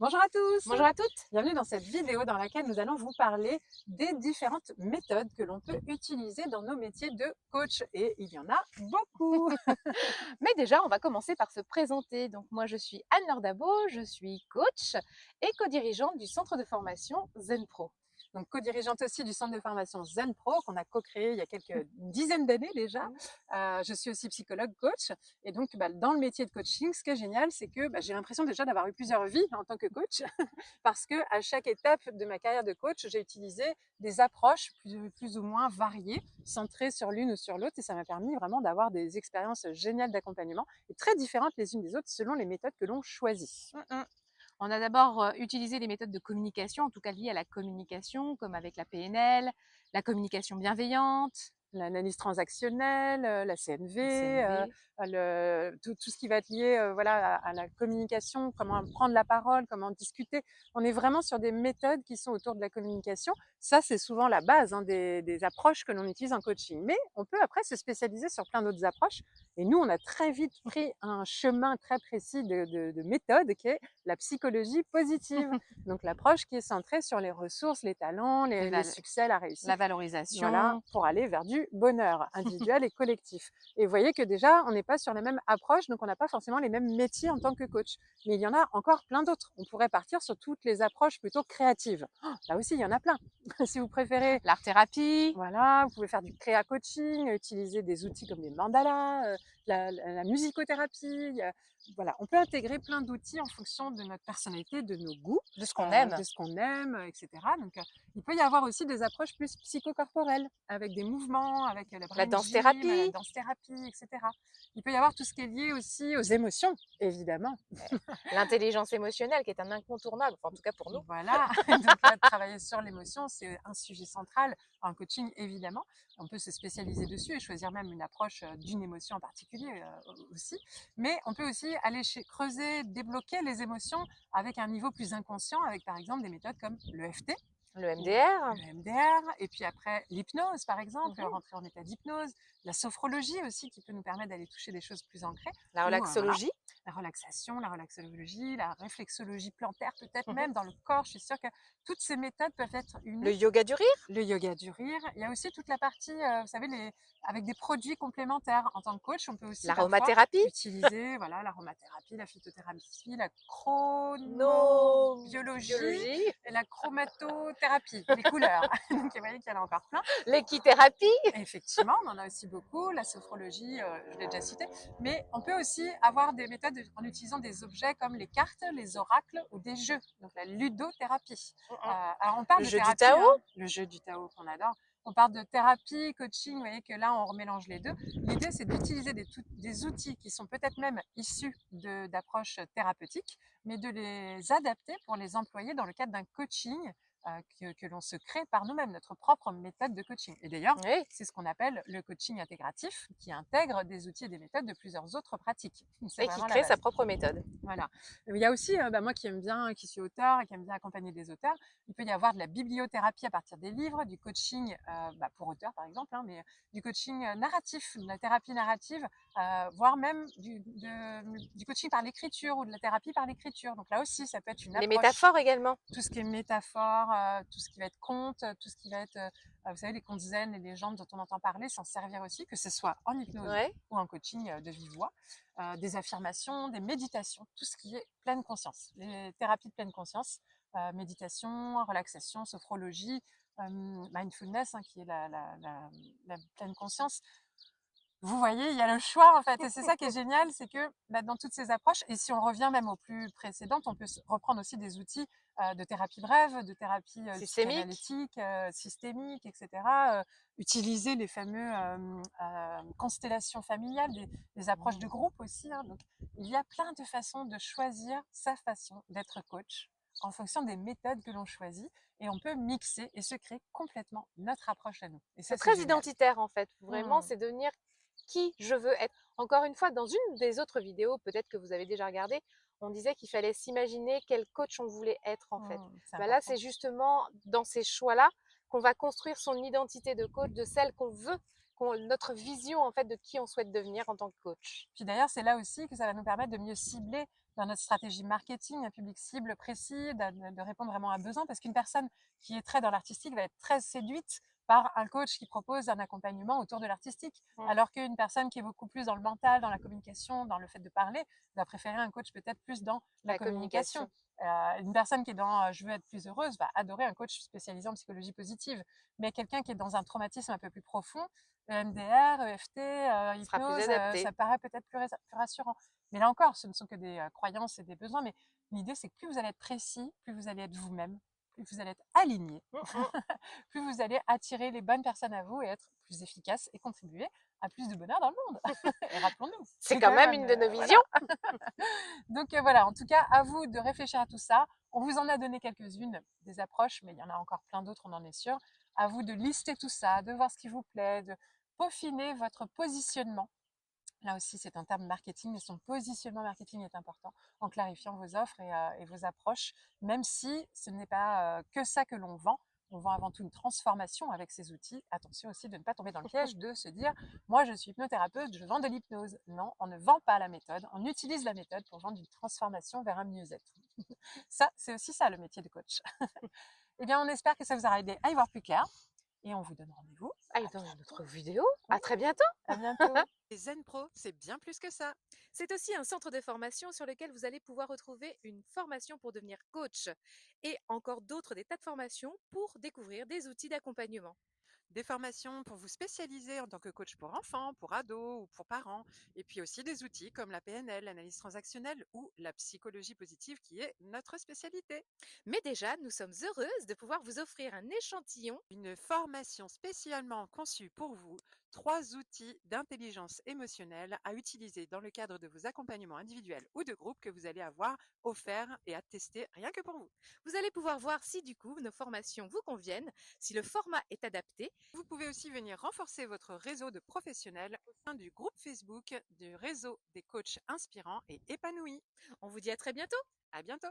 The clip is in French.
Bonjour à tous, Bonjour à toutes. bienvenue dans cette vidéo dans laquelle nous allons vous parler des différentes méthodes que l'on peut utiliser dans nos métiers de coach. Et il y en a beaucoup. Mais déjà, on va commencer par se présenter. Donc moi, je suis Anne-Laure Dabo, je suis coach et co-dirigeante du centre de formation Zen Pro. Donc co-dirigeante aussi du centre de formation Zen Pro qu'on a co-créé il y a quelques dizaines d'années déjà. Je suis aussi psychologue coach et donc dans le métier de coaching, ce qui est génial, c'est que j'ai l'impression déjà d'avoir eu plusieurs vies en tant que coach parce que à chaque étape de ma carrière de coach, j'ai utilisé des approches plus ou moins variées, centrées sur l'une ou sur l'autre, et ça m'a permis vraiment d'avoir des expériences géniales d'accompagnement et très différentes les unes des autres selon les méthodes que l'on choisit. On a d'abord utilisé des méthodes de communication, en tout cas liées à la communication, comme avec la PNL, la communication bienveillante, L'analyse transactionnelle, la CNV, CNV. tout ce qui va être lié à la communication, comment prendre la parole, comment discuter. On est vraiment sur des méthodes qui sont autour de la communication. Ça, c'est souvent la base des approches que l'on utilise en coaching. Mais on peut après se spécialiser sur plein d'autres approches. Et nous, on a très vite pris un chemin très précis de méthode qui est la psychologie positive. Donc l'approche qui est centrée sur les ressources, les talents, les succès, la réussite. La valorisation. Voilà, pour aller vers du bonheur individuel et collectif. Et vous voyez que déjà, on n'est pas sur la même approche, donc on n'a pas forcément les mêmes métiers en tant que coach. Mais il y en a encore plein d'autres. On pourrait partir sur toutes les approches plutôt créatives. Oh, là aussi, il y en a plein. Si vous préférez, L'art-thérapie. voilà, vous pouvez faire du créa-coaching, utiliser des outils comme les mandalas, la musicothérapie. Voilà, on peut intégrer plein d'outils en fonction de notre personnalité, de nos goûts, De ce qu'on aime. de ce qu'on aime, etc. Donc, il peut y avoir aussi des approches plus psychocorporelles, avec des mouvements, avec la La brain gym, la danse-thérapie. danse-thérapie, etc. Il peut y avoir tout ce qui est lié aussi aux émotions, évidemment. L'intelligence émotionnelle qui est un incontournable, enfin, en tout cas pour nous. Voilà, donc là, travailler sur l'émotion, c'est un sujet central en coaching, évidemment. On peut se spécialiser dessus et choisir même une approche d'une émotion en particulier aussi. Mais on peut aussi aller creuser, débloquer les émotions avec un niveau plus inconscient, avec par exemple des méthodes comme le FT, Le ou MDR. le MDR, et puis après l'hypnose par exemple, rentrer en état d'hypnose, la sophrologie aussi qui peut nous permettre d'aller toucher des choses plus ancrées, La ou voilà, relaxologie. la relaxation, la relaxologie, la réflexologie plantaire peut-être même dans le corps. Je suis sûre que toutes ces méthodes peuvent être Le unies. yoga du rire. Le yoga du rire, il y a aussi toute la partie, vous savez, avec des produits complémentaires. En tant que coach, on peut aussi parfois L'aromathérapie. utiliser voilà, l'aromathérapie, la phytothérapie, la No chronobiologie biologie. et la chromatothérapie, les couleurs. Donc, vous voyez qu'il y en a encore plein. L'équithérapie. Effectivement, on en a aussi beaucoup. La sophrologie, je l'ai déjà cité. Mais on peut aussi avoir des méthodes en utilisant des objets comme les cartes, les oracles ou des jeux. Donc la ludothérapie. Alors on parle Le de jeu du thérapie, Tao. hein, le jeu du Tao qu'on adore. On parle de thérapie, coaching, vous voyez que là on remélange les deux. L'idée c'est d'utiliser des outils qui sont peut-être même issus d'approches thérapeutiques, mais de les adapter pour les employer dans le cadre d'un coaching que l'on se crée par nous-mêmes, notre propre méthode de coaching. Et d'ailleurs, Oui. c'est ce qu'on appelle le coaching intégratif, qui intègre des outils et des méthodes de plusieurs autres pratiques. C'est Et qui vraiment la crée sa base. propre méthode. Voilà. Il y a aussi, moi qui aime bien, qui suis auteur et qui aime bien accompagner des auteurs, il peut y avoir de la bibliothérapie à partir des livres, du coaching pour auteurs par exemple, hein, mais du coaching narratif, de la thérapie narrative, voire même du coaching par l'écriture ou de la thérapie par l'écriture. Donc là aussi, ça peut être une Les approche. métaphores également. Tout ce qui est métaphore, tout ce qui va être conte, tout ce qui va être, vous savez, les contes zen, les légendes dont on entend parler, s'en servir aussi, que ce soit en hypnose Ouais. ou en coaching de vive voix, des affirmations, des méditations, tout ce qui est pleine conscience, les thérapies de pleine conscience, méditation, relaxation, sophrologie, mindfulness, hein, qui est la pleine conscience. Vous voyez, il y a le choix en fait, et c'est ça qui est génial, c'est que dans toutes ces approches, et si on revient même aux plus précédentes, on peut reprendre aussi des outils de thérapie brève, de thérapie Systémique. psychanalytique, systémique, etc. Utiliser les fameux constellations familiales, des approches de groupe aussi, hein. Donc, il y a plein de façons de choisir sa façon d'être coach en fonction des méthodes que l'on choisit, et on peut mixer et se créer complètement notre approche à nous. Et ça, C'est c'est très génial. identitaire en fait. Vraiment, Mmh. c'est devenir qui je veux être. Encore une fois, dans une des autres vidéos, peut-être que vous avez déjà regardé, on disait qu'il fallait s'imaginer quel coach on voulait être en fait. C'est Bah là, important. c'est justement dans ces choix-là qu'on va construire son identité de coach, de celle qu'on veut, notre vision en fait de qui on souhaite devenir en tant que coach. Puis d'ailleurs, c'est là aussi que ça va nous permettre de mieux cibler dans notre stratégie marketing, un public cible précis, de répondre vraiment à un besoin, parce qu'une personne qui est très dans l'artistique va être très séduite par un coach qui propose un accompagnement autour de l'artistique, alors qu'une personne qui est beaucoup plus dans le mental, dans la communication, dans le fait de parler, va préférer un coach peut-être plus dans la communication. Une personne qui est dans je veux être plus heureuse va adorer un coach spécialisé en psychologie positive, mais quelqu'un qui est dans un traumatisme un peu plus profond, EMDR, EFT, Sera plus hypnose, adapté. ça paraît peut-être plus rassurant. Mais là encore, ce ne sont que des croyances et des besoins, mais l'idée c'est que plus vous allez être précis, plus vous allez être vous-même, plus vous allez être aligné, plus vous allez attirer les bonnes personnes à vous et être plus efficace et contribuer à plus de bonheur dans le monde. Et rappelons-nous, C'est quand même une de nos voilà. visions. Donc voilà, en tout cas, à vous de réfléchir à tout ça. On vous en a donné quelques-unes, des approches, mais il y en a encore plein d'autres, on en est sûr. À vous de lister tout ça, de voir ce qui vous plaît, de peaufiner votre positionnement. Là aussi, c'est un terme marketing, mais son positionnement marketing est important en clarifiant vos offres et vos approches, même si ce n'est pas que ça que l'on vend. On vend avant tout une transformation avec ces outils. Attention aussi de ne pas tomber dans le piège de se dire « moi je suis hypnothérapeute, je vends de l'hypnose ». Non, on ne vend pas la méthode, on utilise la méthode pour vendre une transformation vers un mieux-être. Ça, c'est aussi ça le métier de coach. Eh bien, on espère que ça vous aura aidé à y voir plus clair et on vous donne rendez-vous Dans une autre vidéo. À très bientôt. à bientôt. Les Zen Pro, c'est bien plus que ça. C'est aussi un centre de formation sur lequel vous allez pouvoir retrouver une formation pour devenir coach et encore d'autres des tas de formations pour découvrir des outils d'accompagnement. Des formations pour vous spécialiser en tant que coach pour enfants, pour ados ou pour parents. Et puis aussi des outils comme la PNL, l'analyse transactionnelle ou la psychologie positive qui est notre spécialité. Mais déjà, nous sommes heureuses de pouvoir vous offrir un échantillon. Une formation spécialement conçue pour vous, 3 outils d'intelligence émotionnelle à utiliser dans le cadre de vos accompagnements individuels ou de groupe que vous allez avoir offerts et à tester rien que pour vous. Vous allez pouvoir voir si du coup nos formations vous conviennent, si le format est adapté. Vous pouvez aussi venir renforcer votre réseau de professionnels au sein du groupe Facebook du réseau des coachs inspirants et épanouis. On vous dit à très bientôt. À bientôt!